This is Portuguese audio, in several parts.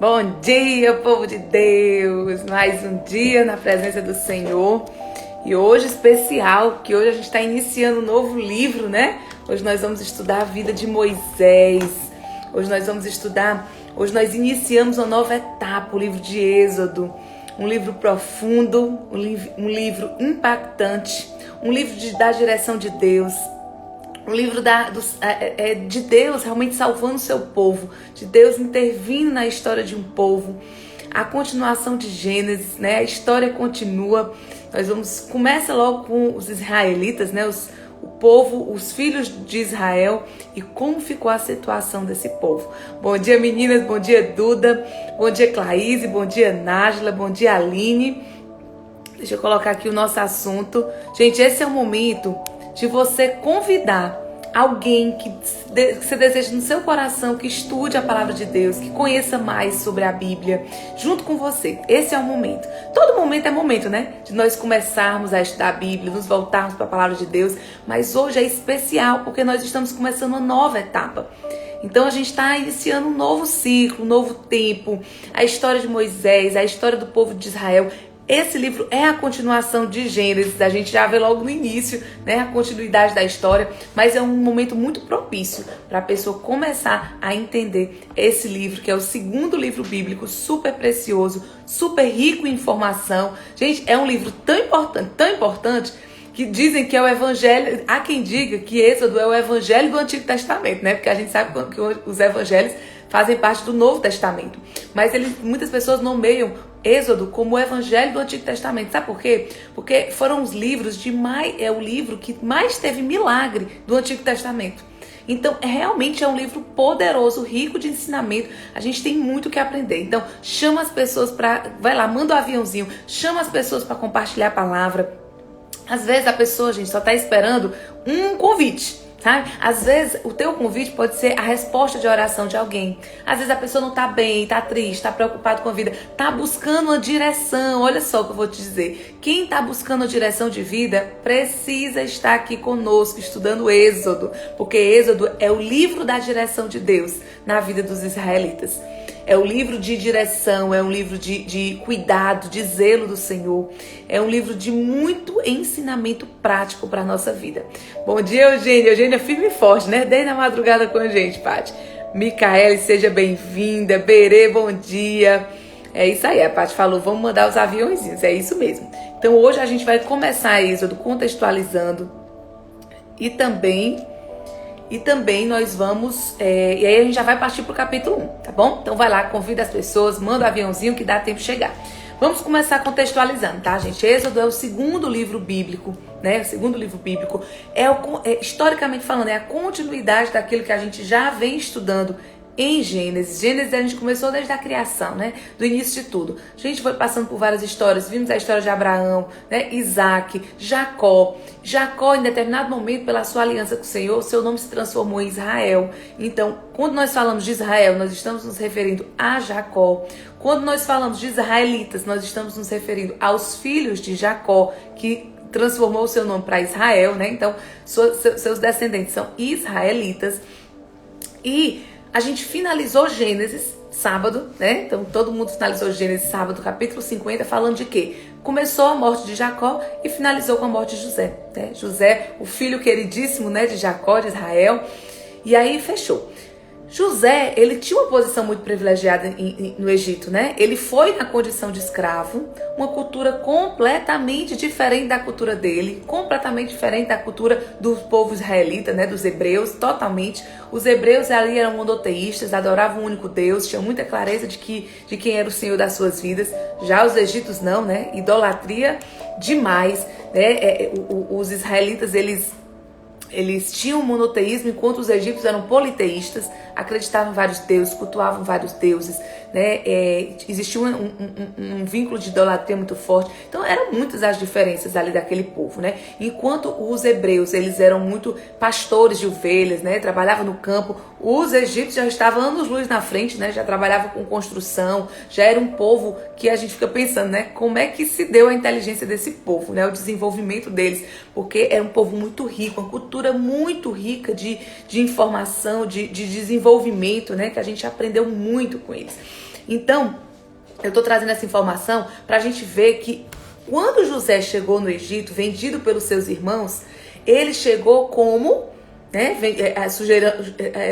Bom dia, povo de Deus! Mais um dia na presença do Senhor. E hoje especial, que hoje a gente está iniciando um novo livro, né? Hoje nós vamos estudar a vida de Moisés. Hoje nós iniciamos uma nova etapa, o livro de Êxodo. Um livro profundo, um livro impactante, um livro da direção de Deus. Um livro de Deus realmente salvando o seu povo, de Deus intervindo na história de um povo. A continuação de Gênesis, né? A história continua. Começa logo com os israelitas, né? O povo, os filhos de Israel e como ficou a situação desse povo. Bom dia, meninas, bom dia, Duda, bom dia, Claíse, bom dia, Nájila, bom dia, Aline. Deixa eu colocar aqui o nosso assunto. Gente, esse é o momento de você convidar alguém que você deseja no seu coração, que estude a palavra de Deus, que conheça mais sobre a Bíblia, junto com você. Esse é o momento. Todo momento é momento, né? De nós começarmos a estudar a Bíblia, nos voltarmos para a palavra de Deus. Mas hoje é especial porque nós estamos começando uma nova etapa. Então a gente está iniciando um novo ciclo, um novo tempo. A história de Moisés, a história do povo de Israel. Esse livro é a continuação de Gênesis, a gente já vê logo no início, né, a continuidade da história, mas é um momento muito propício para a pessoa começar a entender esse livro, que é o segundo livro bíblico, super precioso, super rico em informação. Gente, é um livro tão importante, que dizem que é o evangelho, há quem diga que Êxodo é o evangelho do Antigo Testamento, né, porque a gente sabe que os evangelhos fazem parte do Novo Testamento, mas muitas pessoas nomeiam Êxodo como o evangelho do Antigo Testamento. Sabe por quê? Porque foram os livros é o livro que mais teve milagre do Antigo Testamento. Então, realmente é um livro poderoso, rico de ensinamento. A gente tem muito o que aprender. Então, chama as pessoas vai lá, manda um aviãozinho, chama as pessoas para compartilhar a palavra. Às vezes a pessoa, gente, só está esperando um convite. Sabe? Às vezes o teu convite pode ser a resposta de oração de alguém. Às vezes a pessoa não está bem, está triste, está preocupada com a vida, está buscando uma direção. Olha só o que eu vou te dizer. Quem está buscando uma direção de vida precisa estar aqui conosco estudando Êxodo, porque Êxodo é o livro da direção de Deus na vida dos israelitas. É um livro de direção, é um livro de cuidado, de zelo do Senhor. É um livro de muito ensinamento prático para a nossa vida. Bom dia, Eugênia. Eugênia é firme e forte, né? Desde a madrugada com a gente, Paty. Micaele, seja bem-vinda. Berê, bom dia. É isso aí, a Paty falou, vamos mandar os aviãozinhos. É isso mesmo. Então, hoje a gente vai começar Êxodo contextualizando e também nós vamos, e aí a gente já vai partir para o capítulo 1, tá bom? Então vai lá, convida as pessoas, manda o aviãozinho que dá tempo de chegar. Vamos começar contextualizando, tá, gente? Êxodo é o segundo livro bíblico, né? O segundo livro bíblico historicamente falando, é a continuidade daquilo que a gente já vem estudando em Gênesis. Gênesis a gente começou desde a criação, né? Do início de tudo. A gente foi passando por várias histórias. Vimos a história de Abraão, né? Isaac, Jacó. Jacó, em determinado momento, pela sua aliança com o Senhor, seu nome se transformou em Israel. Então, quando nós falamos de Israel, nós estamos nos referindo a Jacó. Quando nós falamos de israelitas, nós estamos nos referindo aos filhos de Jacó, que transformou o seu nome para Israel, né? Então, seus descendentes são israelitas. E a gente finalizou Gênesis sábado, né? Então todo mundo finalizou Gênesis sábado, capítulo 50, falando de quê? Começou a morte de Jacó e finalizou com a morte de José, né? José, o filho queridíssimo, né, de Jacó, de Israel. E aí fechou. José, ele tinha uma posição muito privilegiada no Egito, né? Ele foi na condição de escravo, uma cultura completamente diferente da cultura dele, completamente diferente da cultura do povo israelita, né? Dos hebreus, totalmente. Os hebreus ali eram monoteístas, adoravam um único Deus, tinham muita clareza de quem era o Senhor das suas vidas. Já os egípcios não, né? Idolatria demais, né? Os israelitas, eles tinham monoteísmo, enquanto os egípcios eram politeístas, acreditavam em vários deuses, cultuavam vários deuses, né? Existia um vínculo de idolatria muito forte. Então eram muitas as diferenças ali daquele povo, né? Enquanto os hebreus, eles eram muito pastores de ovelhas, né? Trabalhavam no campo. Os egípcios já estavam anos-luz na frente, né? Já trabalhavam com construção, já era um povo que a gente fica pensando, né? Como é que se deu a inteligência desse povo, né? O desenvolvimento deles, porque era um povo muito rico, uma cultura muito rica de informação, de desenvolvimento, né? Que a gente aprendeu muito com eles. Então, eu estou trazendo essa informação para a gente ver que quando José chegou no Egito, vendido pelos seus irmãos, ele chegou como, né,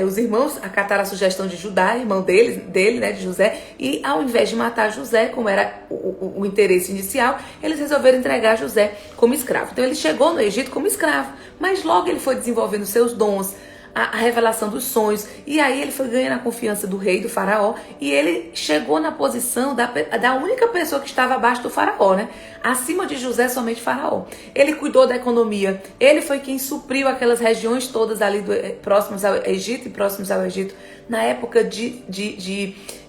os irmãos acataram a sugestão de Judá, irmão dele, né, de José, e ao invés de matar José, como era o interesse inicial, eles resolveram entregar José como escravo. Então ele chegou no Egito como escravo, mas logo ele foi desenvolvendo seus dons, a revelação dos sonhos, e aí ele foi ganhando a confiança do rei, do faraó, e ele chegou na posição da única pessoa que estava abaixo do faraó, né? Acima de José, somente faraó. Ele cuidou da economia, ele foi quem supriu aquelas regiões todas ali próximas ao Egito e próximos ao Egito, na época de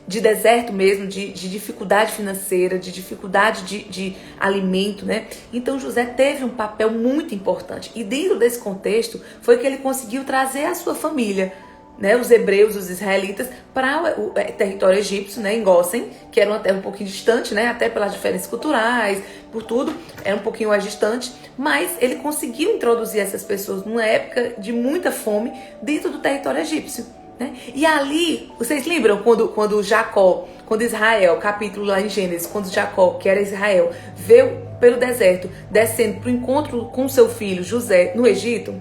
deserto mesmo, de dificuldade financeira, de dificuldade de alimento, né? Então José teve um papel muito importante. E dentro desse contexto foi que ele conseguiu trazer a sua família, né, os hebreus, os israelitas, para o território egípcio, né, em Gósen, que era uma terra um pouquinho distante, né, até pelas diferenças culturais, por tudo, era um pouquinho mais distante, mas ele conseguiu introduzir essas pessoas numa época de muita fome dentro do território egípcio. Né? E ali, vocês lembram quando Jacó, quando Israel, capítulo lá em Gênesis, quando Jacó, que era Israel, veio pelo deserto, descendo para o encontro com seu filho José no Egito?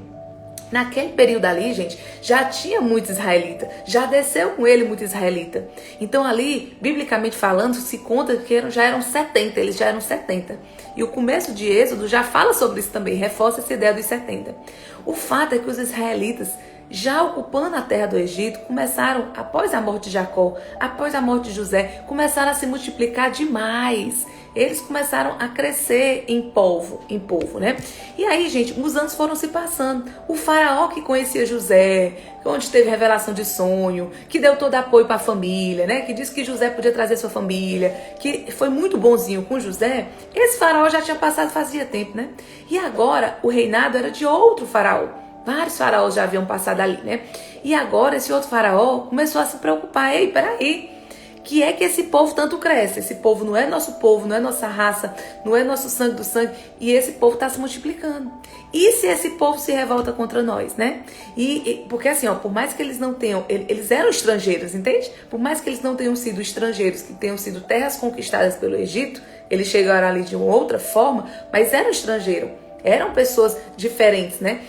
Naquele período ali, gente, já tinha muito israelita, já desceu com ele muito israelita. Então ali, biblicamente falando, se conta que eles já eram 70. E o começo de Êxodo já fala sobre isso também, reforça essa ideia dos 70. O fato é que os israelitas, já ocupando a terra do Egito, começaram, após a morte de Jacó, após a morte de José, começaram a se multiplicar demais. Eles começaram a crescer em polvo, né? E aí, gente, os anos foram se passando. O faraó que conhecia José, onde teve revelação de sonho, que deu todo apoio para a família, né? Que disse que José podia trazer sua família, que foi muito bonzinho com José. Esse faraó já tinha passado fazia tempo, né? E agora o reinado era de outro faraó. Vários faraós já haviam passado ali, né? E agora esse outro faraó começou a se preocupar. Ei, peraí, que é que esse povo tanto cresce? Esse povo não é nosso povo, não é nossa raça, não é nosso sangue do sangue. E esse povo está se multiplicando. E se esse povo se revolta contra nós, né? Porque assim, ó, por mais que eles não tenham... Eles eram estrangeiros, entende? Por mais que eles não tenham sido estrangeiros, que tenham sido terras conquistadas pelo Egito, eles chegaram ali de uma outra forma, mas eram estrangeiros. Eram pessoas diferentes, né?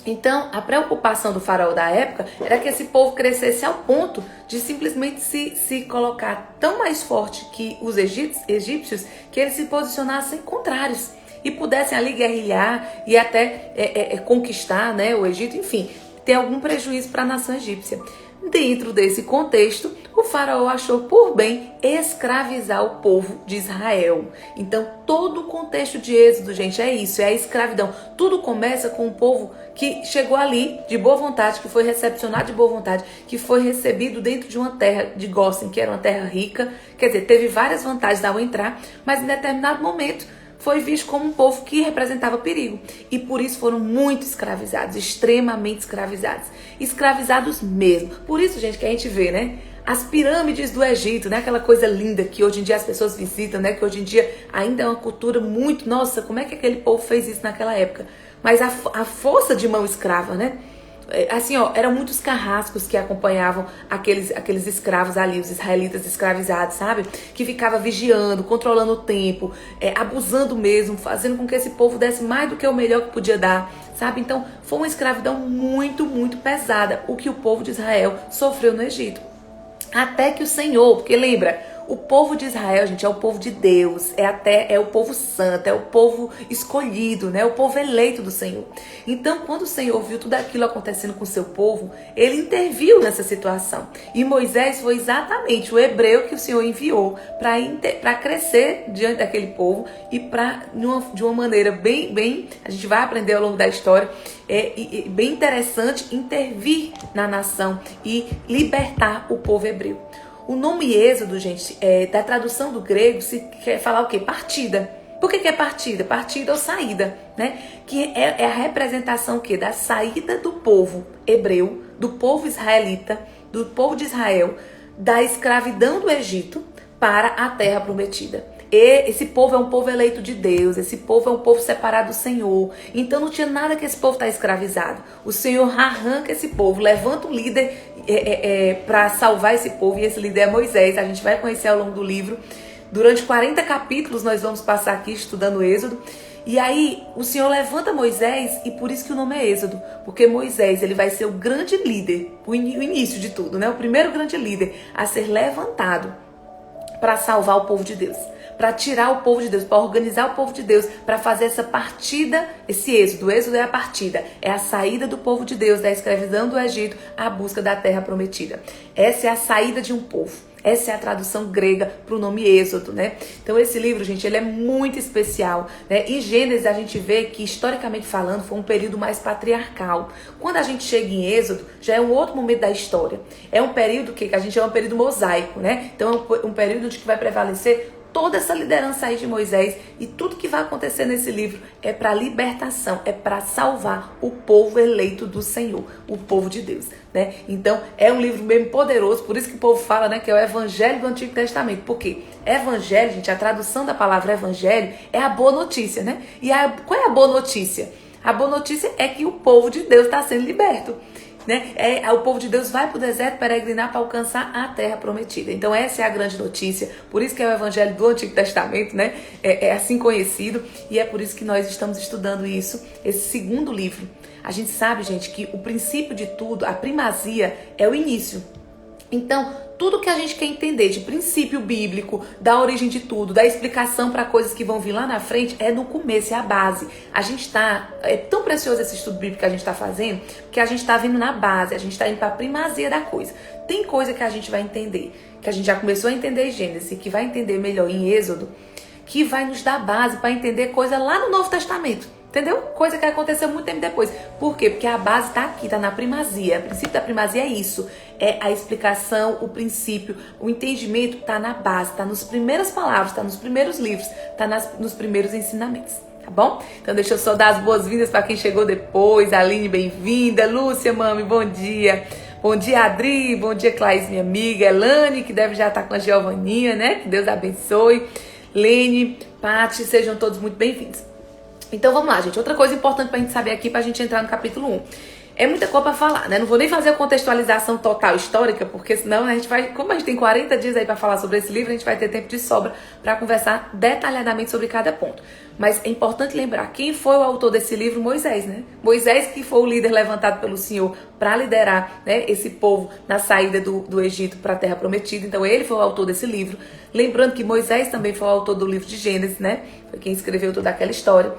Então, a preocupação do faraó da época era que esse povo crescesse ao ponto de simplesmente se colocar tão mais forte que os egípcios, que eles se posicionassem contrários e pudessem ali guerrilhar e até conquistar, né, o Egito, enfim, ter algum prejuízo para a nação egípcia. Dentro desse contexto, o faraó achou por bem escravizar o povo de Israel. Então, todo o contexto de Êxodo, gente, é isso, é a escravidão. Tudo começa com um povo que chegou ali de boa vontade, que foi recepcionado de boa vontade, que foi recebido dentro de uma terra de Gósen, que era uma terra rica. Quer dizer, teve várias vantagens ao entrar, mas em determinado momento foi visto como um povo que representava perigo. E por isso foram muito escravizados, extremamente escravizados. Escravizados mesmo. Por isso, gente, que a gente vê, né? As pirâmides do Egito, né? Aquela coisa linda que hoje em dia as pessoas visitam, né? Que hoje em dia ainda é uma cultura muito... Nossa, como é que aquele povo fez isso naquela época? Mas a força de mão escrava, né? Assim, ó, eram muitos carrascos que acompanhavam aqueles escravos ali, os israelitas escravizados, sabe? Que ficava vigiando, controlando o tempo, abusando mesmo, fazendo com que esse povo desse mais do que o melhor que podia dar, sabe? Então, foi uma escravidão muito, muito pesada, o que o povo de Israel sofreu no Egito. Até que o Senhor, porque lembra, o povo de Israel, gente, é o povo de Deus, é o povo santo, é o povo escolhido, né? O povo eleito do Senhor. Então, quando o Senhor viu tudo aquilo acontecendo com o seu povo, ele interviu nessa situação. E Moisés foi exatamente o hebreu que o Senhor enviou para crescer diante daquele povo e de uma maneira bem, a gente vai aprender ao longo da história, bem interessante, intervir na nação e libertar o povo hebreu. O nome Êxodo, gente, da tradução do grego, se quer falar o quê? Partida. Por que é partida? Partida ou saída, né? Que é a representação o quê? Da saída do povo hebreu, do povo israelita, do povo de Israel, da escravidão do Egito para a terra prometida. E esse povo é um povo eleito de Deus, esse povo é um povo separado do Senhor. Então não tinha nada que esse povo está escravizado. O Senhor arranca esse povo, levanta um líder para salvar esse povo, e esse líder é Moisés. A gente vai conhecer ao longo do livro. Durante 40 capítulos nós vamos passar aqui estudando Êxodo. E aí o Senhor levanta Moisés, e por isso que o nome é Êxodo, porque Moisés ele vai ser o grande líder, o início de tudo, né? O primeiro grande líder a ser levantado para salvar o povo de Deus, para tirar o povo de Deus, para organizar o povo de Deus, para fazer essa partida, esse êxodo. O êxodo é a partida, é a saída do povo de Deus da escravidão do Egito à busca da terra prometida. Essa é a saída de um povo. Essa é a tradução grega para o nome Êxodo, né? Então esse livro, gente, ele é muito especial, né? Em Gênesis a gente vê que, historicamente falando, foi um período mais patriarcal. Quando a gente chega em Êxodo, já é um outro momento da história. É um período que a gente chama de período mosaico, né? Então é um período onde que vai prevalecer toda essa liderança aí de Moisés, e tudo que vai acontecer nesse livro é para libertação, é para salvar o povo eleito do Senhor, o povo de Deus, né? Então é um livro mesmo poderoso, por isso que o povo fala, né, que é o Evangelho do Antigo Testamento. Por quê? Evangelho, gente, a tradução da palavra Evangelho é a boa notícia, né? E qual é a boa notícia? A boa notícia é que o povo de Deus está sendo liberto, né? O povo de Deus vai para o deserto peregrinar para alcançar a terra prometida. Então essa é a grande notícia, por isso que é o Evangelho do Antigo Testamento, né? É assim conhecido, e é por isso que nós estamos estudando isso, esse segundo livro. A gente sabe, gente, que o princípio de tudo, a primazia, é o início. Então, tudo que a gente quer entender de princípio bíblico, da origem de tudo, da explicação para coisas que vão vir lá na frente, é no começo, é a base. É tão precioso esse estudo bíblico que a gente está fazendo, que a gente está vindo na base, a gente está indo para a primazia da coisa. Tem coisa que a gente vai entender, que a gente já começou a entender em Gênesis, que vai entender melhor em Êxodo, que vai nos dar base para entender coisa lá no Novo Testamento. Entendeu? Coisa que aconteceu muito tempo depois. Por quê? Porque a base está aqui, está na primazia. O princípio da primazia é isso. É a explicação, o princípio, o entendimento está na base, está nas primeiras palavras, está nos primeiros livros, está nos primeiros ensinamentos. Tá bom? Então deixa eu só dar as boas-vindas para quem chegou depois. Aline, bem-vinda. Lúcia, mami, bom dia. Bom dia, Adri. Bom dia, Claís, minha amiga. Elane, que deve já estar com a Giovaninha, né? Que Deus abençoe. Lene, Pati, sejam todos muito bem-vindos. Então vamos lá, gente. Outra coisa importante pra gente saber aqui, pra gente entrar no capítulo 1. É muita coisa pra falar, né? Não vou nem fazer a contextualização total histórica, porque senão a gente vai... Como a gente tem 40 dias aí pra falar sobre esse livro, a gente vai ter tempo de sobra pra conversar detalhadamente sobre cada ponto. Mas é importante lembrar, quem foi o autor desse livro? Moisés, né? Moisés, que foi o líder levantado pelo Senhor para liderar, né, esse povo na saída do Egito para a Terra Prometida. Então ele foi o autor desse livro. Lembrando que Moisés também foi o autor do livro de Gênesis, né? Foi quem escreveu toda aquela história.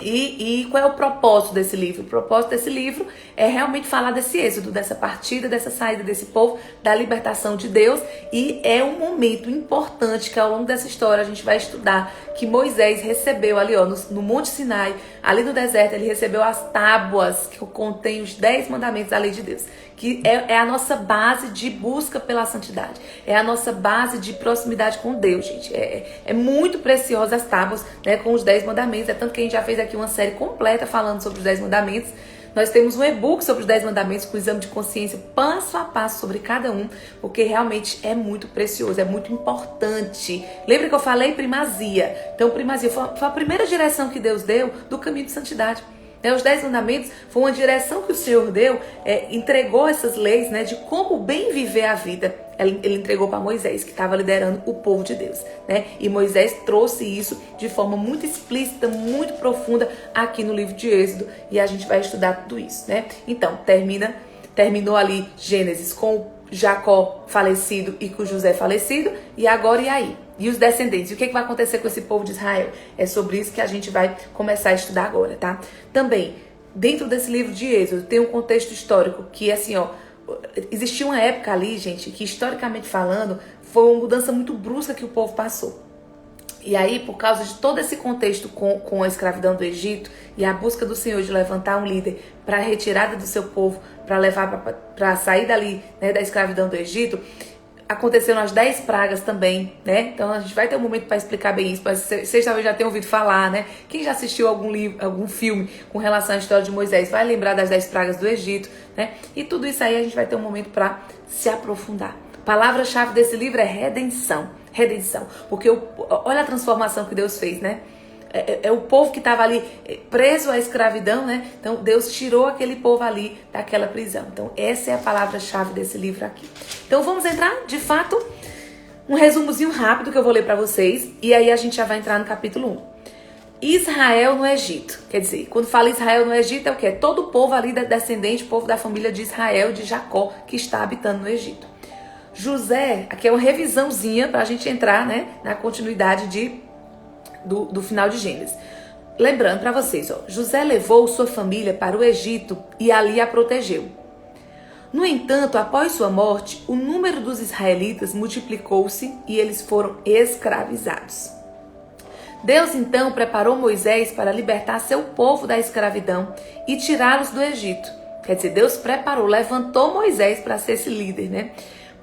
E qual é o propósito desse livro? O propósito desse livro é realmente falar desse êxodo, dessa partida, dessa saída desse povo, da libertação de Deus. E é um momento importante que ao longo dessa história a gente vai estudar que Moisés recebeu ali, ó, no Monte Sinai, ali no deserto, ele recebeu as tábuas que contêm os 10 mandamentos da lei de Deus, que é a nossa base de busca pela santidade, é a nossa base de proximidade com Deus, gente. É muito preciosa as tábuas, né, com os 10 mandamentos. É tanto que a gente já fez aqui uma série completa falando sobre os 10 mandamentos. Nós temos um e-book sobre os 10 mandamentos com exame de consciência passo a passo sobre cada um, porque realmente é muito precioso, é muito importante. Lembra que eu falei primazia? Então primazia foi a primeira direção que Deus deu do caminho de santidade. Os 10 mandamentos foi uma direção que o Senhor deu, entregou essas leis, né, de como bem viver a vida. Ele entregou para Moisés, que estava liderando o povo de Deus, né? E Moisés trouxe isso de forma muito explícita, muito profunda aqui no livro de Êxodo, e a gente vai estudar tudo isso, né? Então, terminou ali Gênesis com Jacó falecido e com José falecido, e agora e aí? E os descendentes? E o que vai acontecer com esse povo de Israel? É sobre isso que a gente vai começar a estudar agora, tá? Também, dentro desse livro de Êxodo, tem um contexto histórico que, assim, ó, existia uma época ali, gente, que historicamente falando, foi uma mudança muito brusca que o povo passou. E aí, por causa de todo esse contexto com a escravidão do Egito e a busca do Senhor de levantar um líder para a retirada do seu povo, para levar para sair dali, né, da escravidão do Egito, aconteceram as 10 pragas também, né? Então a gente vai ter um momento para explicar bem isso, mas vocês talvez já tenham ouvido falar, né? Quem já assistiu algum filme com relação à história de Moisés vai lembrar das 10 pragas do Egito, né? E tudo isso aí a gente vai ter um momento para se aprofundar. Palavra-chave desse livro é redenção. Redenção. Porque olha a transformação que Deus fez, né? É o povo que estava ali preso à escravidão, né? Então Deus tirou aquele povo ali daquela prisão. Então essa é a palavra-chave desse livro aqui. Então vamos entrar, de fato, um resumozinho rápido que eu vou ler para vocês. E aí a gente já vai entrar no capítulo 1. Israel no Egito. Quer dizer, quando fala Israel no Egito é o quê? É todo o povo ali descendente, povo da família de Israel, de Jacó, que está habitando no Egito. José, aqui é uma revisãozinha para a gente entrar, né, na continuidade do final de Gênesis. Lembrando para vocês, José levou sua família para o Egito e ali a protegeu. No entanto, após sua morte, o número dos israelitas multiplicou-se e eles foram escravizados. Deus então preparou Moisés para libertar seu povo da escravidão e tirá-los do Egito. Quer dizer, Deus preparou, levantou Moisés para ser esse líder, né?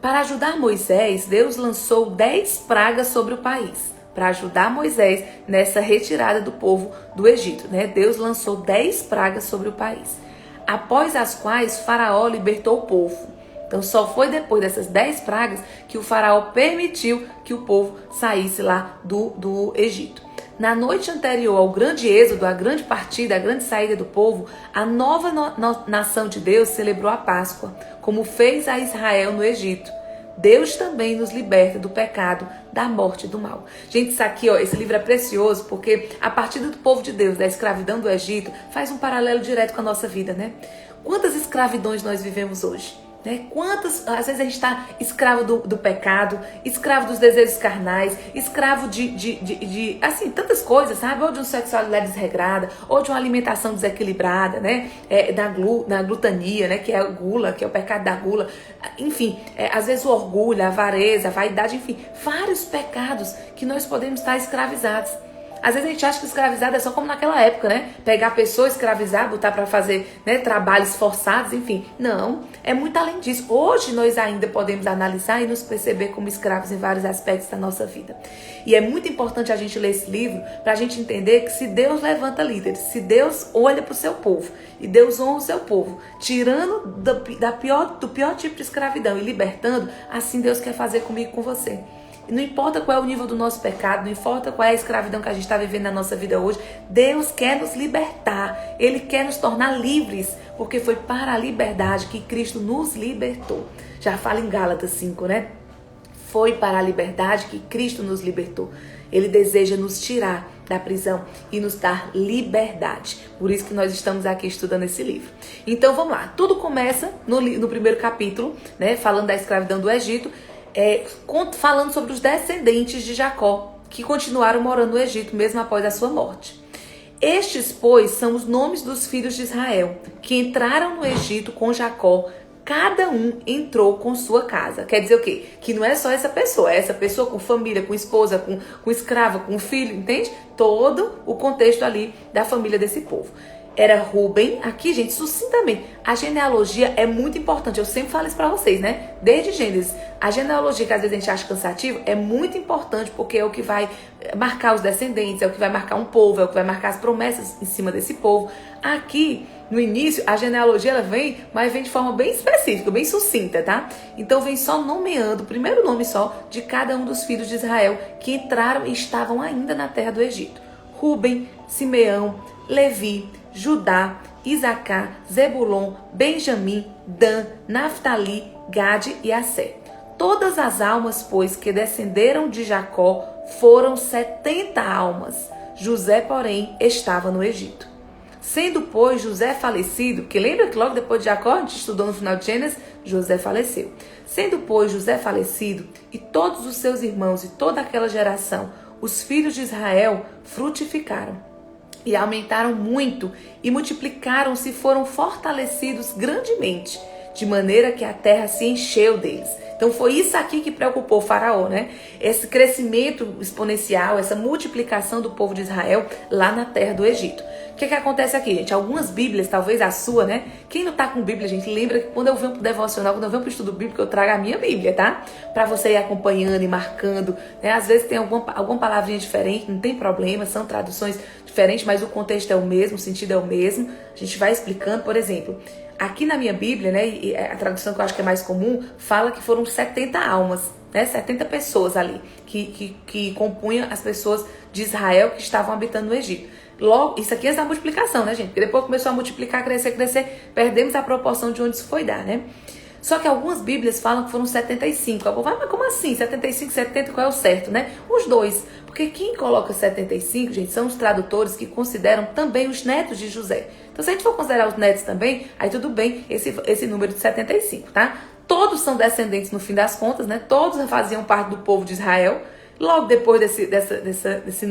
Para ajudar Moisés, Deus lançou 10 pragas sobre o país. Para ajudar Moisés nessa retirada do povo do Egito, né? Deus lançou 10 pragas sobre o país, após as quais Faraó libertou o povo. Então só foi depois dessas 10 pragas que o Faraó permitiu que o povo saísse lá do Egito. Na noite anterior ao grande êxodo, a grande partida, a grande saída do povo, a nova nação de Deus celebrou a Páscoa, como fez a Israel no Egito. Deus também nos liberta do pecado, da morte e do mal. Gente, isso aqui, esse livro é precioso porque a partida do povo de Deus, da escravidão do Egito, faz um paralelo direto com a nossa vida, né? Quantas escravidões nós vivemos hoje? Quantas, às vezes a gente está escravo do pecado, escravo dos desejos carnais, escravo de assim, tantas coisas, sabe? Ou de uma sexualidade desregrada, ou de uma alimentação desequilibrada, né? Da glutania, né? Que é a gula, que é o pecado da gula. Enfim, às vezes o orgulho, a avareza, a vaidade, enfim, vários pecados que nós podemos estar escravizados. Às vezes a gente acha que escravizado é só como naquela época, né? Pegar a pessoa, escravizar, botar para fazer, né, trabalhos forçados, enfim. Não, é muito além disso. Hoje nós ainda podemos analisar e nos perceber como escravos em vários aspectos da nossa vida. E é muito importante a gente ler esse livro para a gente entender que se Deus levanta líderes, se Deus olha para o seu povo e Deus honra o seu povo, tirando do pior tipo de escravidão e libertando, assim Deus quer fazer comigo e com você. Não importa qual é o nível do nosso pecado, não importa qual é a escravidão que a gente está vivendo na nossa vida hoje, Deus quer nos libertar, Ele quer nos tornar livres, porque foi para a liberdade que Cristo nos libertou. Já fala em Gálatas 5, né? Foi para a liberdade que Cristo nos libertou. Ele deseja nos tirar da prisão e nos dar liberdade. Por isso que nós estamos aqui estudando esse livro. Então vamos lá, tudo começa no primeiro capítulo, né? Falando da escravidão do Egito, falando sobre os descendentes de Jacó, que continuaram morando no Egito mesmo após a sua morte. Estes, pois, são os nomes dos filhos de Israel, que entraram no Egito com Jacó. Cada um entrou com sua casa. Quer dizer o quê? Que não é só essa pessoa, é essa pessoa com família, com esposa, com escrava, com filho, entende? Todo o contexto ali da família desse povo. Era Rúben, aqui, gente, sucintamente, a genealogia é muito importante, eu sempre falo isso pra vocês, né? Desde Gênesis, a genealogia que às vezes a gente acha cansativa é muito importante porque é o que vai marcar os descendentes, é o que vai marcar um povo, é o que vai marcar as promessas em cima desse povo. Aqui, no início, a genealogia ela vem, mas vem de forma bem específica, bem sucinta, tá? Então vem só nomeando, o primeiro nome só, de cada um dos filhos de Israel que entraram e estavam ainda na terra do Egito. Rúben, Simeão, Levi, Judá, Isacar, Zebulon, Benjamim, Dan, Naftali, Gade e Asser. Todas as almas, pois, que descenderam de Jacó foram 70 almas. José, porém, estava no Egito. Sendo, pois, José falecido, que lembra que logo depois de Jacó, a gente estudou no final de Gênesis, José faleceu. Sendo, pois, José falecido, e todos os seus irmãos e toda aquela geração, os filhos de Israel frutificaram. E aumentaram muito, e multiplicaram-se e foram fortalecidos grandemente, de maneira que a terra se encheu deles. Então foi isso aqui que preocupou o faraó, né? Esse crescimento exponencial, essa multiplicação do povo de Israel lá na terra do Egito. O que acontece aqui, gente? Algumas bíblias, talvez a sua, né? Quem não tá com bíblia, gente, lembra que quando eu venho pro devocional, quando eu venho pro estudo bíblico, eu trago a minha bíblia, tá? Pra você ir acompanhando e marcando, né? Às vezes tem alguma palavrinha diferente, não tem problema, são traduções diferentes, mas o contexto é o mesmo, o sentido é o mesmo. A gente vai explicando, por exemplo, Aqui na minha Bíblia, né, e a tradução que eu acho que é mais comum, fala que foram 70 almas, né, 70 pessoas ali, que compunham as pessoas de Israel que estavam habitando no Egito. Logo, isso aqui é da multiplicação, né, gente? Porque depois começou a multiplicar, crescer, perdemos a proporção de onde isso foi dar, né? Só que algumas Bíblias falam que foram 75. Eu vou falar, mas como assim? 75, 70, qual é o certo, né? Os dois. Porque quem coloca 75, gente, são os tradutores que consideram também os netos de José. Então, se a gente for considerar os netos também, aí tudo bem, esse número de 75, tá? Todos são descendentes no fim das contas, né? Todos faziam parte do povo de Israel. Logo depois desse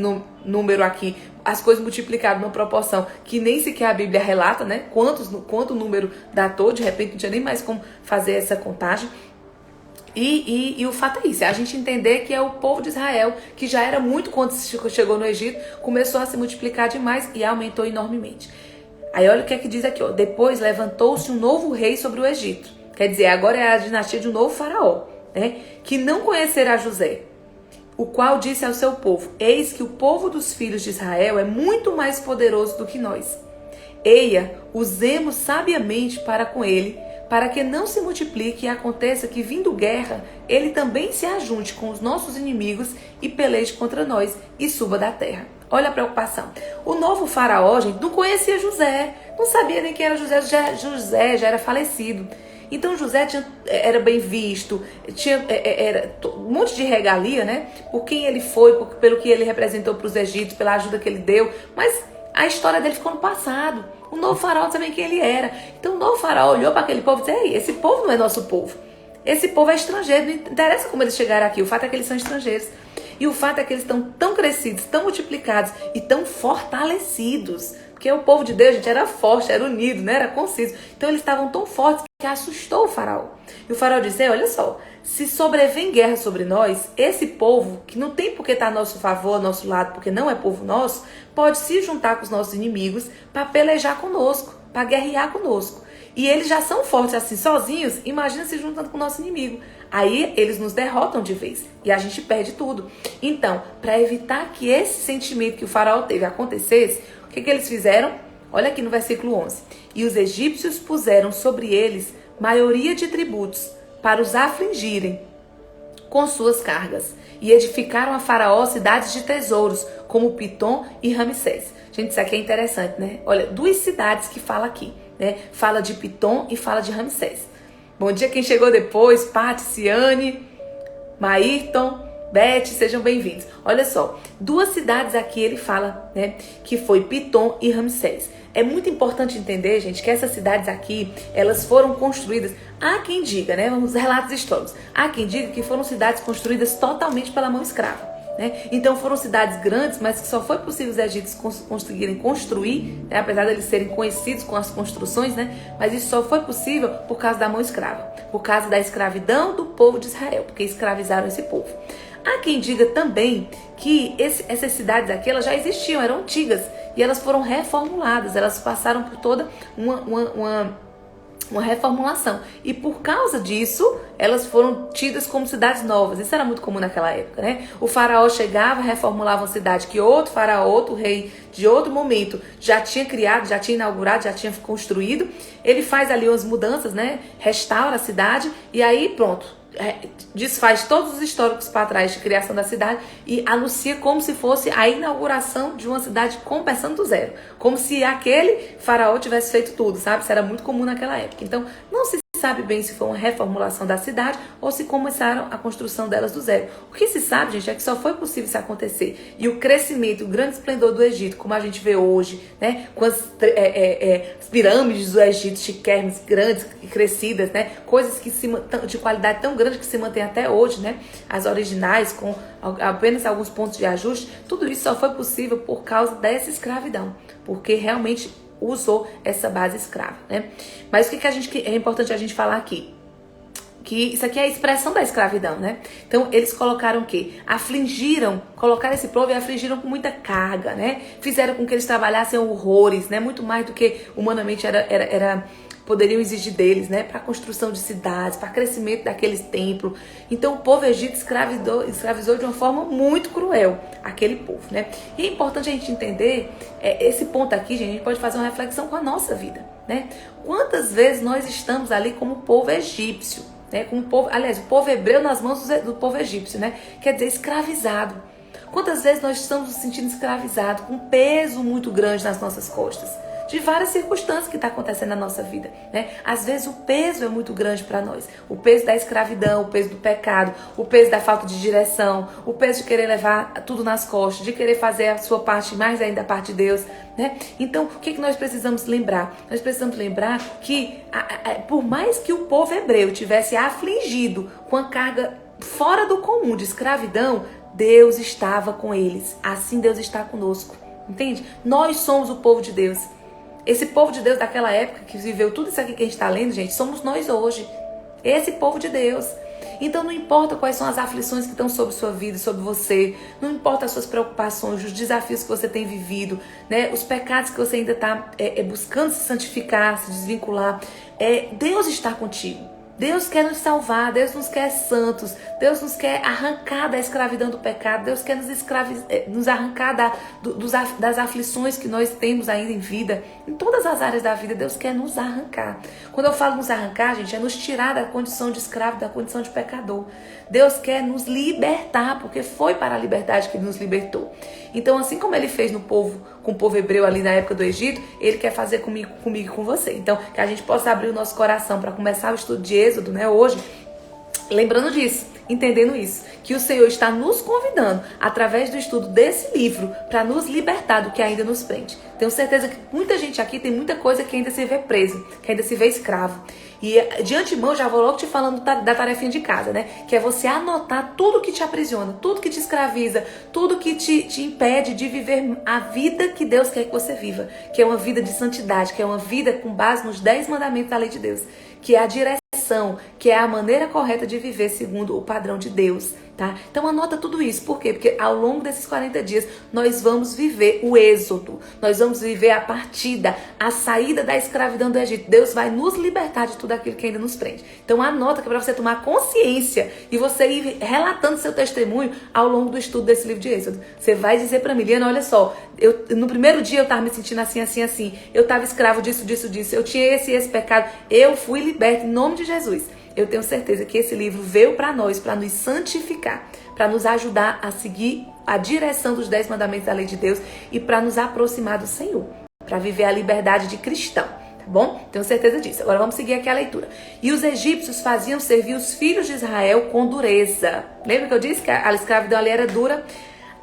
número aqui, as coisas multiplicaram numa proporção que nem sequer a Bíblia relata, né? Quanto o número datou, de repente não tinha nem mais como fazer essa contagem. E o fato é isso, é a gente entender que é o povo de Israel, que já era muito quando chegou no Egito, começou a se multiplicar demais e aumentou enormemente. Aí olha o que é que diz aqui, ó. Depois levantou-se um novo rei sobre o Egito. Quer dizer, agora é a dinastia de um novo faraó, né? Que não conhecerá José, o qual disse ao seu povo: eis que o povo dos filhos de Israel é muito mais poderoso do que nós. Eia, usemos sabiamente para com ele, para que não se multiplique e aconteça que, vindo guerra, ele também se ajunte com os nossos inimigos e peleje contra nós e suba da terra. Olha a preocupação. O novo faraó, gente, não conhecia José, não sabia nem quem era José, José já era falecido. Então José era bem visto, era um monte de regalia, né? Por quem ele foi, pelo que ele representou para os egípcios, pela ajuda que ele deu. Mas a história dele ficou no passado. O novo faraó não sabia quem ele era. Então o novo faraó olhou para aquele povo e disse: ei, esse povo não é nosso povo. Esse povo é estrangeiro, não interessa como eles chegaram aqui. O fato é que eles são estrangeiros. E o fato é que eles estão tão crescidos, tão multiplicados e tão fortalecidos. Porque o povo de Deus, gente, era forte, era unido, né? Era conciso. Então eles estavam tão fortes que assustou o faraó. E o faraó disse: olha só, se sobrevém guerra sobre nós, esse povo, que não tem por que estar a nosso favor, ao nosso lado, porque não é povo nosso, pode se juntar com os nossos inimigos para pelejar conosco, para guerrear conosco. E eles já são fortes assim, sozinhos, imagina se juntando com o nosso inimigo. Aí eles nos derrotam de vez e a gente perde tudo. Então, para evitar que esse sentimento que o faraó teve acontecesse, o que eles fizeram? Olha aqui no versículo 11. E os egípcios puseram sobre eles maioria de tributos para os afligirem com suas cargas. E edificaram a Faraó cidades de tesouros, como Pitom e Ramsés. Gente, isso aqui é interessante, né? Olha, duas cidades que fala aqui, né? Fala de Pitom e fala de Ramsés. Bom dia quem chegou depois, Paty, Ciane, Maírton, Beth, sejam bem-vindos. Olha só, duas cidades aqui ele fala, né, que foi Pitom e Ramsés. É muito importante entender, gente, que essas cidades aqui, elas foram construídas, há quem diga, né, vamos relatos históricos, há quem diga que foram cidades construídas totalmente pela mão escrava. Né? Então foram cidades grandes, mas que só foi possível os egípcios conseguirem construir, né? Apesar de eles serem conhecidos com as construções, né? Mas isso só foi possível por causa da mão escrava, por causa da escravidão do povo de Israel, porque escravizaram esse povo. Há quem diga também que essas cidades aqui elas já existiam, eram antigas, e elas foram reformuladas, elas passaram por toda uma reformulação. E por causa disso, elas foram tidas como cidades novas. Isso era muito comum naquela época, né? O faraó chegava, reformulava uma cidade que outro faraó, outro rei de outro momento já tinha criado, já tinha inaugurado, já tinha construído. Ele faz ali umas mudanças, né? Restaura a cidade e aí pronto. Desfaz todos os históricos para trás de criação da cidade e anuncia como se fosse a inauguração de uma cidade começando do zero. Como se aquele faraó tivesse feito tudo, sabe? Isso era muito comum naquela época. Então, não se sabe bem se foi uma reformulação da cidade ou se começaram a construção delas do zero. O que se sabe, gente, é que só foi possível isso acontecer. E o crescimento, o grande esplendor do Egito, como a gente vê hoje, né? Com as pirâmides do Egito, chiquérrimas, grandes e crescidas, né? Coisas que de qualidade tão grande que se mantém até hoje, né? As originais, com apenas alguns pontos de ajuste, tudo isso só foi possível por causa dessa escravidão, porque realmente usou essa base escrava, né? Mas o que é importante a gente falar aqui? Que isso aqui é a expressão da escravidão, né? Então, eles colocaram o quê? Colocaram esse povo e afligiram com muita carga, né? Fizeram com que eles trabalhassem horrores, né? Muito mais do que humanamente poderiam exigir deles, né? Para a construção de cidades, para o crescimento daqueles templos. Então, o povo egípcio escravizou de uma forma muito cruel aquele povo, né? E é importante a gente entender esse ponto aqui, gente, a gente pode fazer uma reflexão com a nossa vida. né? Quantas vezes nós estamos ali como o povo egípcio, né? Como o povo, aliás, o povo hebreu nas mãos do povo egípcio, né? Quer dizer, escravizado. Quantas vezes nós estamos nos sentindo escravizados, com um peso muito grande nas nossas costas, de várias circunstâncias que está acontecendo na nossa vida, né? Às vezes o peso é muito grande para nós. O peso da escravidão, o peso do pecado, o peso da falta de direção, o peso de querer levar tudo nas costas, de querer fazer a sua parte, mais ainda a parte de Deus, né? Então, o que nós precisamos lembrar? Nós precisamos lembrar que, por mais que o povo hebreu tivesse afligido com a carga fora do comum de escravidão, Deus estava com eles. Assim Deus está conosco, entende? Nós somos o povo de Deus. Esse povo de Deus daquela época que viveu tudo isso aqui que a gente está lendo, gente, somos nós hoje. Esse povo de Deus. Então não importa quais são as aflições que estão sobre sua vida, sobre você, não importa as suas preocupações, os desafios que você tem vivido, né? Os pecados que você ainda está buscando se santificar, se desvincular. Deus está contigo. Deus quer nos salvar, Deus nos quer santos, Deus nos quer arrancar da escravidão do pecado, Deus quer nos arrancar das aflições que nós temos ainda em vida, em todas as áreas da vida, Deus quer nos arrancar. Quando eu falo nos arrancar, gente, é nos tirar da condição de escravo, da condição de pecador. Deus quer nos libertar, porque foi para a liberdade que Ele nos libertou. Então, assim como Ele fez com o povo hebreu ali na época do Egito, Ele quer fazer comigo e com você. Então, que a gente possa abrir o nosso coração para começar o estudo de Êxodo, né, hoje, lembrando disso, entendendo isso, que o Senhor está nos convidando, através do estudo desse livro, para nos libertar do que ainda nos prende. Tenho certeza que muita gente aqui tem muita coisa que ainda se vê preso, que ainda se vê escravo. E de antemão já vou logo te falando da tarefinha de casa, né? Que é você anotar tudo que te aprisiona, tudo que te escraviza, tudo que te impede de viver a vida que Deus quer que você viva. Que é uma vida de santidade, que é uma vida com base nos 10 mandamentos da lei de Deus. Que é a direção, que é a maneira correta de viver segundo o padrão de Deus, tá? Então anota tudo isso. Por quê? Porque ao longo desses 40 dias nós vamos viver o êxodo. Nós vamos viver a partida, a saída da escravidão do Egito. Deus vai nos libertar de tudo aquilo que ainda nos prende. Então anota que é para você tomar consciência e você ir relatando seu testemunho ao longo do estudo desse livro de Êxodo. Você vai dizer para mim, Liana, olha só, no primeiro dia eu estava me sentindo assim, assim, assim. Eu estava escravo disso, disso, disso. Eu tinha esse pecado. Eu fui liberta em nome de Jesus. Eu tenho certeza que esse livro veio para nós, para nos santificar, para nos ajudar a seguir a direção dos 10 mandamentos da lei de Deus e para nos aproximar do Senhor, para viver a liberdade de cristão, tá bom? Tenho certeza disso. Agora vamos seguir aqui a leitura. E os egípcios faziam servir os filhos de Israel com dureza. Lembra que eu disse que a escravidão ali era dura?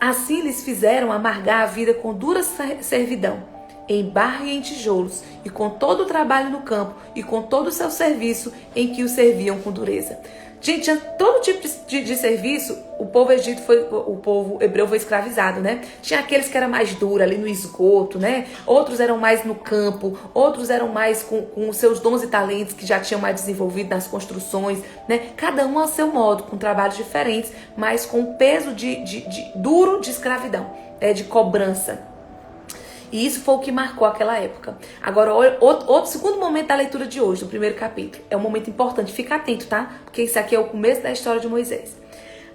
Assim lhes fizeram amargar a vida com dura servidão, em barro e em tijolos, e com todo o trabalho no campo, e com todo o seu serviço em que o serviam com dureza. Gente, todo tipo de serviço, o povo hebreu foi escravizado, né? Tinha aqueles que eram mais duros ali no esgoto, né? Outros eram mais no campo, outros eram mais com os seus dons e talentos que já tinham mais desenvolvido nas construções, né? Cada um ao seu modo, com trabalhos diferentes, mas com peso duro de escravidão, de cobrança. E isso foi o que marcou aquela época. Agora, outro segundo momento da leitura de hoje, do primeiro capítulo. É um momento importante, fica atento, tá? Porque isso aqui é o começo da história de Moisés.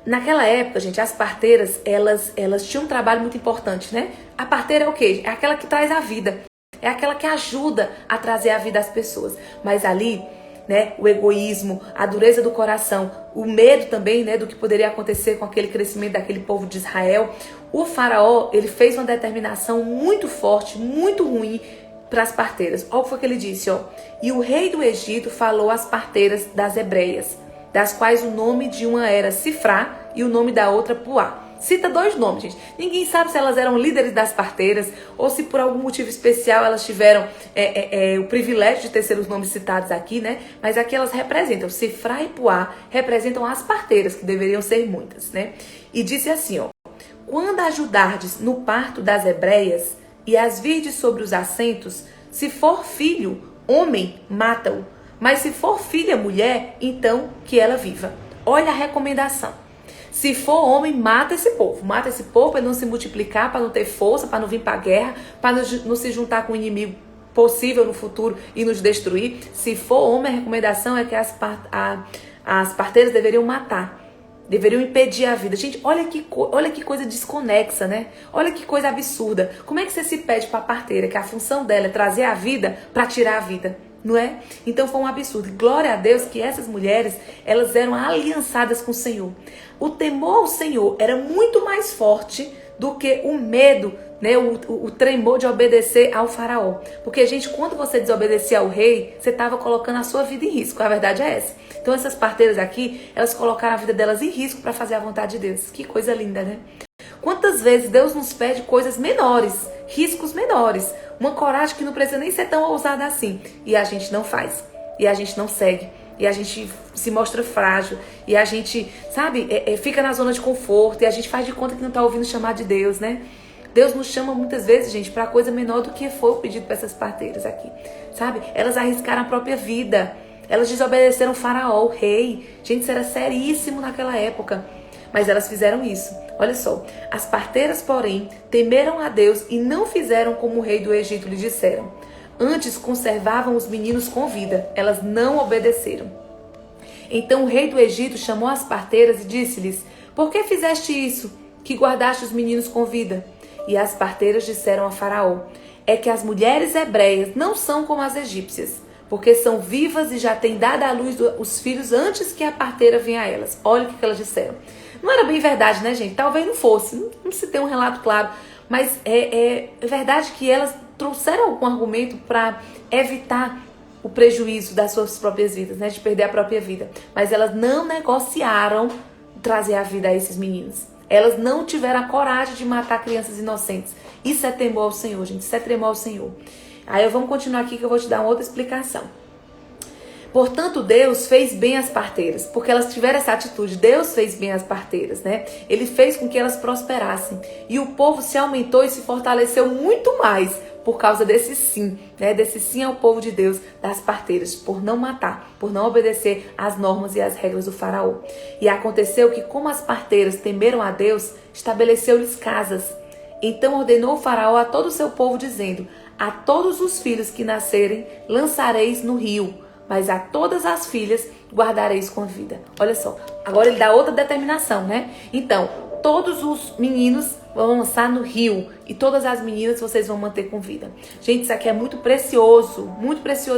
Naquela época, gente, as parteiras, elas tinham um trabalho muito importante, né? A parteira é o quê? É aquela que traz a vida. É aquela que ajuda a trazer a vida às pessoas. Mas ali, né, o egoísmo, a dureza do coração, o medo também, né, do que poderia acontecer com aquele crescimento daquele povo de Israel. O faraó, ele fez uma determinação muito forte, muito ruim para as parteiras. Olha o que foi que ele disse, ó. E o rei do Egito falou às parteiras das hebreias, das quais o nome de uma era Sifrá e o nome da outra Puá. Cita 2 nomes, gente. Ninguém sabe se elas eram líderes das parteiras ou se por algum motivo especial elas tiveram o privilégio de ter seus nomes citados aqui, né? Mas aqui elas representam, Sifrá e Puá representam as parteiras, que deveriam ser muitas, né? E disse assim, ó. Quando ajudardes no parto das hebreias e as virdes sobre os assentos, se for filho, homem, mata-o. Mas se for filha, mulher, então que ela viva. Olha a recomendação. Se for homem, mata esse povo. Mata esse povo para não se multiplicar, para não ter força, para não vir para a guerra, para não se juntar com o inimigo possível no futuro e nos destruir. Se for homem, a recomendação é que as parteiras deveriam matar. deveriam impedir a vida. Gente, olha que coisa desconexa, né? Olha que coisa absurda. Como é que você se pede para a parteira que a função dela é trazer a vida para tirar a vida? Não é? Então foi um absurdo. Glória a Deus que essas mulheres, elas eram aliançadas com o Senhor. O temor ao Senhor era muito mais forte do que o medo, né? O tremor de obedecer ao faraó. Porque, gente, quando você desobedecia ao rei, você estava colocando a sua vida em risco. A verdade é essa. Então essas parteiras aqui, elas colocaram a vida delas em risco para fazer a vontade de Deus. Que coisa linda, né? Quantas vezes Deus nos pede coisas menores, riscos menores, uma coragem que não precisa nem ser tão ousada assim, e a gente não faz, e a gente não segue, e a gente se mostra frágil, e a gente, sabe, fica na zona de conforto, e a gente faz de conta que não está ouvindo chamar de Deus, né? Deus nos chama muitas vezes, gente, para coisa menor do que foi o pedido para essas parteiras aqui, sabe? Elas arriscaram a própria vida, elas desobedeceram o faraó, o rei. Gente, isso era seríssimo naquela época. Mas elas fizeram isso. Olha só. As parteiras, porém, temeram a Deus e não fizeram como o rei do Egito lhe disseram. Antes conservavam os meninos com vida. Elas não obedeceram. Então o rei do Egito chamou as parteiras e disse-lhes: por que fizeste isso, que guardaste os meninos com vida? E as parteiras disseram a Faraó: é que as mulheres hebreias não são como as egípcias, porque são vivas e já têm dado à luz os filhos antes que a parteira venha a elas. Olha o que elas disseram. Não era bem verdade, né, gente? Talvez não fosse. Não se tem um relato claro. Mas é verdade que elas trouxeram algum argumento para evitar o prejuízo das suas próprias vidas, né? De perder a própria vida. Mas elas não negociaram trazer a vida a esses meninos. Elas não tiveram a coragem de matar crianças inocentes. Isso é temor ao Senhor, gente. Isso é temor ao Senhor. Aí vamos continuar aqui que eu vou te dar uma outra explicação. Portanto, Deus fez bem as parteiras, porque elas tiveram essa atitude. Deus fez bem as parteiras, né? Ele fez com que elas prosperassem. E o povo se aumentou e se fortaleceu muito mais por causa desse sim, né? Desse sim ao povo de Deus, das parteiras, por não matar, por não obedecer às normas e às regras do faraó. E aconteceu que, como as parteiras temeram a Deus, estabeleceu-lhes casas. Então ordenou o faraó a todo o seu povo, dizendo: a todos os filhos que nascerem lançareis no rio, mas a todas as filhas guardareis com vida. Olha só, agora ele dá outra determinação, né? Então, todos os meninos vão lançar no rio e todas as meninas vocês vão manter com vida. Gente, isso aqui é muito precioso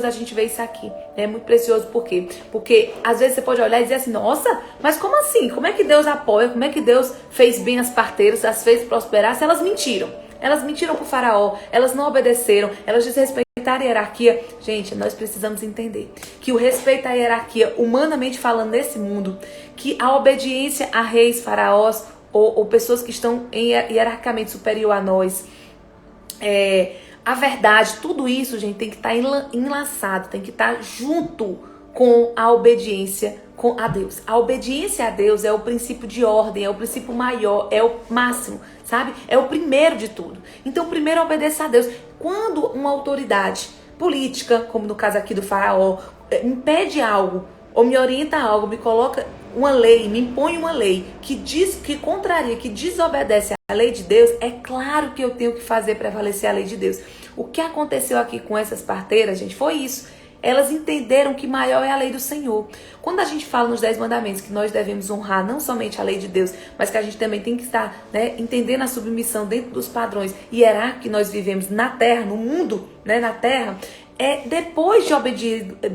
a gente ver isso aqui. É muito precioso por quê? Porque às vezes você pode olhar e dizer assim: nossa, mas como assim? Como é que Deus apoia? Como é que Deus fez bem as parteiras, as fez prosperar se elas mentiram? Elas mentiram pro faraó, elas não obedeceram, elas desrespeitaram a hierarquia. Gente, nós precisamos entender que o respeito à hierarquia, humanamente falando, nesse mundo, que a obediência a reis, faraós ou pessoas que estão hierarquicamente superior a nós, a verdade, tudo isso, gente, tem que estar enlaçado, tem que estar junto com a obediência a Deus. A obediência a Deus é o princípio de ordem, é o princípio maior, é o máximo, sabe? É o primeiro de tudo. Então, primeiro obedeça a Deus. Quando uma autoridade política, como no caso aqui do faraó, me pede algo, ou me orienta a algo, me coloca uma lei, me impõe uma lei que diz, que contraria, que desobedece a lei de Deus, é claro que eu tenho que fazer prevalecer a lei de Deus. O que aconteceu aqui com essas parteiras, gente, foi isso. Elas entenderam que maior é a lei do Senhor. Quando a gente fala nos 10 mandamentos que nós devemos honrar não somente a lei de Deus, mas que a gente também tem que estar, né, entendendo a submissão dentro dos padrões hierárquicos que nós vivemos na terra, no mundo, né, na terra, depois de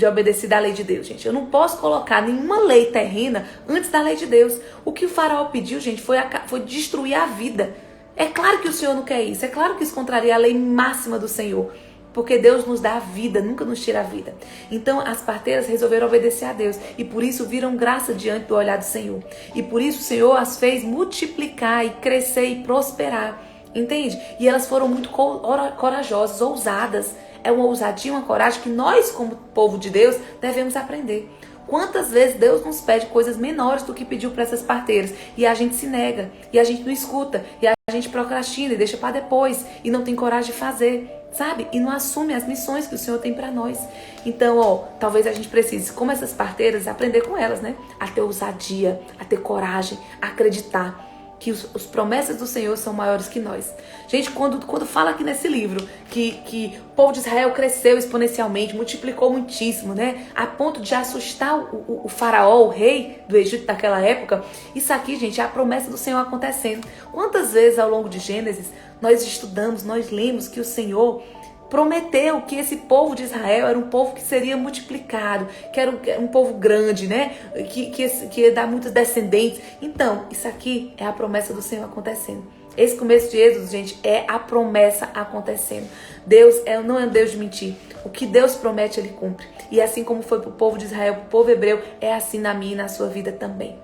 obedecer da lei de Deus, gente. Eu não posso colocar nenhuma lei terrena antes da lei de Deus. O que o faraó pediu, gente, foi destruir a vida. É claro que o Senhor não quer isso. É claro que isso contraria a lei máxima do Senhor. Porque Deus nos dá a vida, nunca nos tira a vida. Então as parteiras resolveram obedecer a Deus. E por isso viram graça diante do olhar do Senhor. E por isso o Senhor as fez multiplicar e crescer e prosperar. Entende? E elas foram muito corajosas, ousadas. É uma ousadia, uma coragem que nós, como povo de Deus, devemos aprender. Quantas vezes Deus nos pede coisas menores do que pediu para essas parteiras e a gente se nega, e a gente não escuta, e a gente procrastina e deixa para depois, e não tem coragem de fazer, sabe? E não assume as missões que o Senhor tem para nós. Então, talvez a gente precise, como essas parteiras, aprender com elas, né? A ter ousadia, a ter coragem, a acreditar. que as promessas do Senhor são maiores que nós. Gente, quando fala aqui nesse livro que o povo de Israel cresceu exponencialmente, multiplicou muitíssimo, né? A ponto de assustar o faraó, o rei do Egito daquela época. Isso aqui, gente, é a promessa do Senhor acontecendo. Quantas vezes ao longo de Gênesis nós estudamos, nós lemos que o Senhor prometeu que esse povo de Israel era um povo que seria multiplicado, que era um povo grande, né? Que ia dar muitos descendentes. Então, isso aqui é a promessa do Senhor acontecendo. Esse começo de Êxodo, gente, é a promessa acontecendo. Deus não é um Deus de mentir. O que Deus promete, Ele cumpre. E assim como foi para o povo de Israel, para o povo hebreu, é assim na minha e na sua vida também.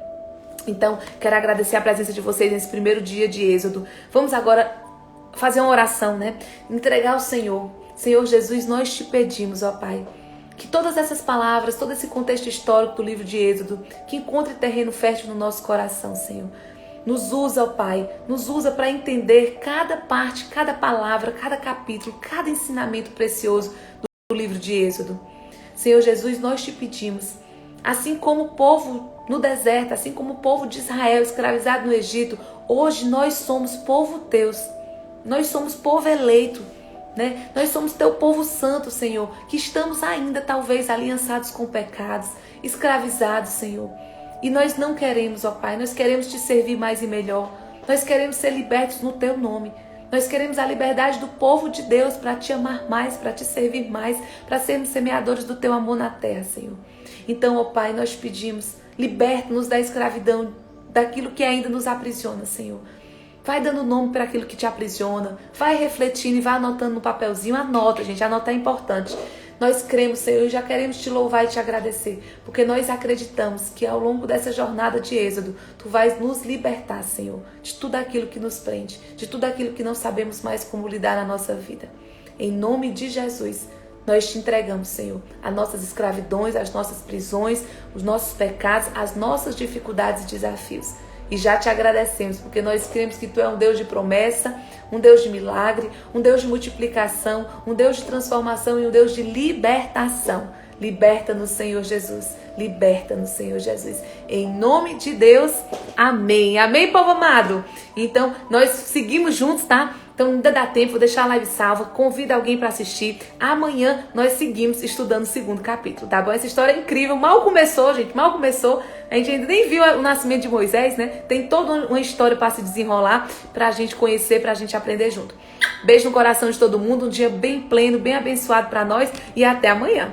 Então, quero agradecer a presença de vocês nesse primeiro dia de Êxodo. Vamos agora fazer uma oração, né? Entregar ao Senhor. Senhor Jesus, nós te pedimos, ó Pai, que todas essas palavras, todo esse contexto histórico do livro de Êxodo, que encontre terreno fértil no nosso coração, Senhor. Nos usa, ó Pai, nos usa para entender cada parte, cada palavra, cada capítulo, cada ensinamento precioso do livro de Êxodo. Senhor Jesus, nós te pedimos, assim como o povo no deserto, assim como o povo de Israel escravizado no Egito, hoje nós somos povo teus. Nós somos povo eleito, né? Nós somos teu povo santo, Senhor, que estamos ainda talvez aliançados com pecados, escravizados, Senhor. E nós não queremos, ó Pai, nós queremos te servir mais e melhor. Nós queremos ser libertos no teu nome. Nós queremos a liberdade do povo de Deus para te amar mais, para te servir mais, para sermos semeadores do teu amor na terra, Senhor. Então, ó Pai, nós pedimos, liberta-nos da escravidão, daquilo que ainda nos aprisiona, Senhor. Vai dando nome para aquilo que te aprisiona. Vai refletindo e vai anotando no papelzinho. Anota, gente. Anotar é importante. Nós cremos, Senhor, e já queremos te louvar e te agradecer. Porque nós acreditamos que ao longo dessa jornada de Êxodo, tu vais nos libertar, Senhor, de tudo aquilo que nos prende, de tudo aquilo que não sabemos mais como lidar na nossa vida. Em nome de Jesus, nós te entregamos, Senhor, as nossas escravidões, as nossas prisões, os nossos pecados, as nossas dificuldades e desafios. E já te agradecemos, porque nós cremos que tu é um Deus de promessa, um Deus de milagre, um Deus de multiplicação, um Deus de transformação e um Deus de libertação. Liberta-nos, Senhor Jesus. Liberta-nos, Senhor Jesus. Em nome de Deus, amém. Amém, povo amado? Então, nós seguimos juntos, tá? Então ainda dá tempo, vou deixar a live salva, convida alguém para assistir. Amanhã nós seguimos estudando o segundo capítulo, tá bom? Essa história é incrível, mal começou, gente, mal começou. A gente ainda nem viu o nascimento de Moisés, né? Tem toda uma história para se desenrolar, pra gente conhecer, pra gente aprender junto. Beijo no coração de todo mundo, um dia bem pleno, bem abençoado para nós e até amanhã.